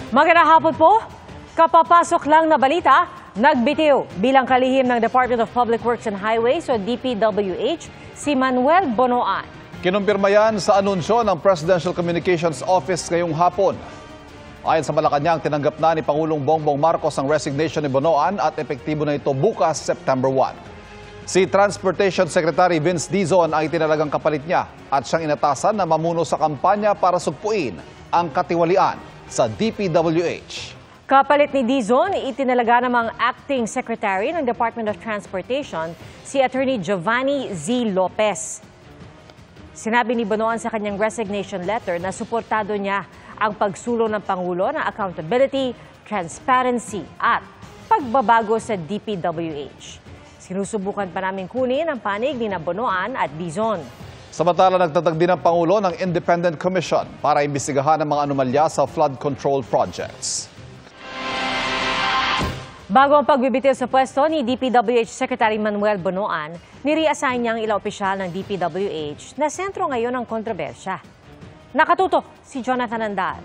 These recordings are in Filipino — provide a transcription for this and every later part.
Magandang hapon po. Kapapasok lang na balita, nagbitiw bilang kalihim ng Department of Public Works and Highways o DPWH si Manuel Bonoan. Kinumpirma yan sa anunsyo ng Presidential Communications Office ngayong hapon. Ayon sa Malacanang, tinanggap na ni Pangulong Bongbong Marcos ang resignation ni Bonoan at epektibo na ito bukas, September 1. Si Transportation Secretary Vince Dizon ang itinalagang kapalit niya at siyang inatasan na mamuno sa kampanya para sugpuin ang katiwalian sa DPWH. Kapalit ni Dizon, itinalaga namang Acting Secretary ng Department of Transportation si Attorney Giovanni Z. Lopez. Sinabi ni Bonoan sa kanyang resignation letter na suportado niya ang pagsulong ng Pangulo ng accountability, transparency at pagbabago sa DPWH. Sinusubukan pa namin kunin ang panig ni Bonoan at Dizon. Samantala, nagtatag din ang Pangulo ng Independent Commission para imbestigahan ang mga anomalya sa flood control projects. Bago ang pagbibitiw sa pwesto ni DPWH Secretary Manuel Bonoan, nire-assign niya ang ilang opisyal ng DPWH na sentro ngayon ng kontrobersya. Nakatutok si Jonathan Andal.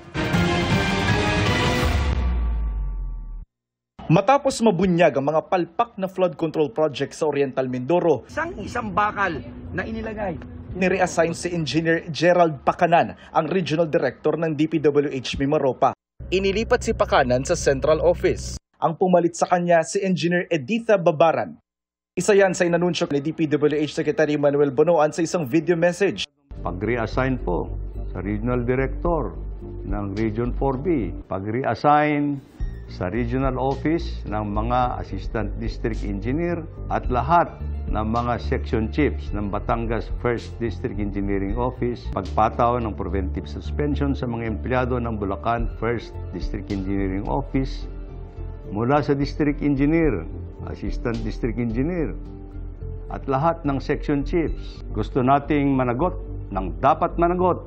Matapos mabunyag ang mga palpak na flood control project sa Oriental Mindoro, isang bakal na inilagay. Nire-assign si Engineer Gerald Pacanan, ang Regional Director ng DPWH Mimaropa. Inilipat si Pacanan sa Central Office. Ang pumalit sa kanya si Engineer Editha Babaran. Isa yan sa inanunsyo ni DPWH Secretary Manuel Bonoan sa isang video message. Pag-reassign po sa Regional Director ng Region 4B, pag-reassign sa Regional Office ng mga Assistant District Engineer at lahat ng mga Section Chiefs ng Batangas 1st District Engineering Office, pagpataw ng preventive suspension sa mga empleyado ng Bulacan 1st District Engineering Office, mula sa District Engineer, Assistant District Engineer, at lahat ng Section Chiefs. Gusto nating managot ng dapat managot,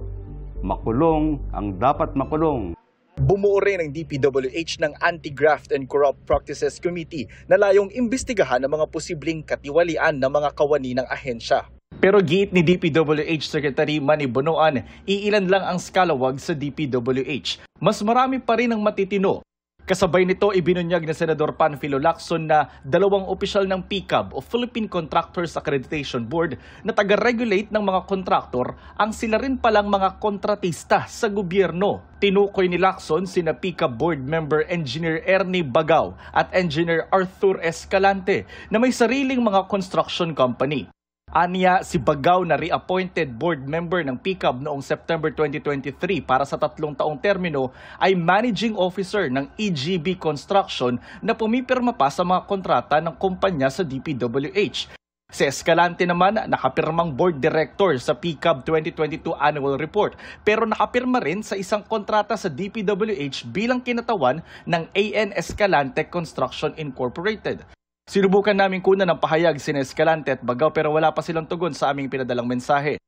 makulong ang dapat makulong. Bumuo rin ang DPWH ng Anti-Graft and Corrupt Practices Committee na layong imbestigahan ang mga posibleng katiwalian ng mga kawani ng ahensya. Pero giit ni DPWH Secretary Manny Bonoan, iilan lang ang skalawag sa DPWH. Mas marami pa rin ang matitino. Kasabay nito, ibinunyag ni Senador Panfilo Lacson na 2 opisyal ng PCAB o Philippine Contractors Accreditation Board na taga-regulate ng mga kontraktor ang sila rin palang mga kontratista sa gobyerno. Tinukoy ni Lacson sina PCAB Board Member Engineer Ernie Bagaw at Engineer Arthur Escalante na may sariling mga construction company. Aniya, si Bagaw na reappointed board member ng PCAB noong September 2023 para sa 3 taong termino ay managing officer ng EGB Construction na pumipirma pa sa mga kontrata ng kumpanya sa DPWH. Si Escalante naman nakapirmang board director sa PCAB 2022 Annual Report pero nakapirma rin sa isang kontrata sa DPWH bilang kinatawan ng AN Escalante Construction Incorporated. Sinubukan namin kunan ng pahayag sina Escalante at Bagaw pero wala pa silang tugon sa aming pinadalang mensahe.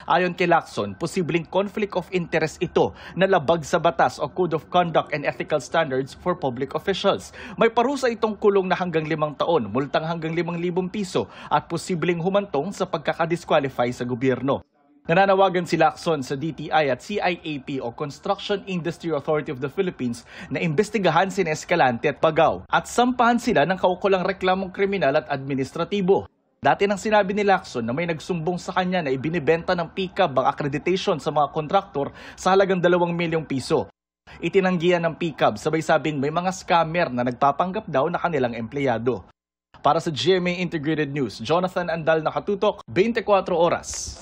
Ayon kay Lacson, posibleng conflict of interest ito na labag sa batas o Code of Conduct and Ethical Standards for Public Officials. May parusa itong kulong na hanggang 5 taon, multang hanggang 5,000 piso at posibleng humantong sa pagkakadisqualify sa gobyerno. Nananawagan si Lacson sa DTI at CIAP o Construction Industry Authority of the Philippines na imbestigahan si Escalante at Bagaw at sampahan sila ng kaukulang reklamong kriminal at administratibo. Dati nang sinabi ni Lacson na may nagsumbong sa kanya na ibinibenta ng PCAB ang accreditation sa mga kontraktor sa halagang 2 milyong piso. Itinanggihan ng PCAB sabay sabing may mga scammer na nagpapanggap daw na kanilang empleyado. Para sa GMA Integrated News, Jonathan Andal, nakatutok, 24 oras.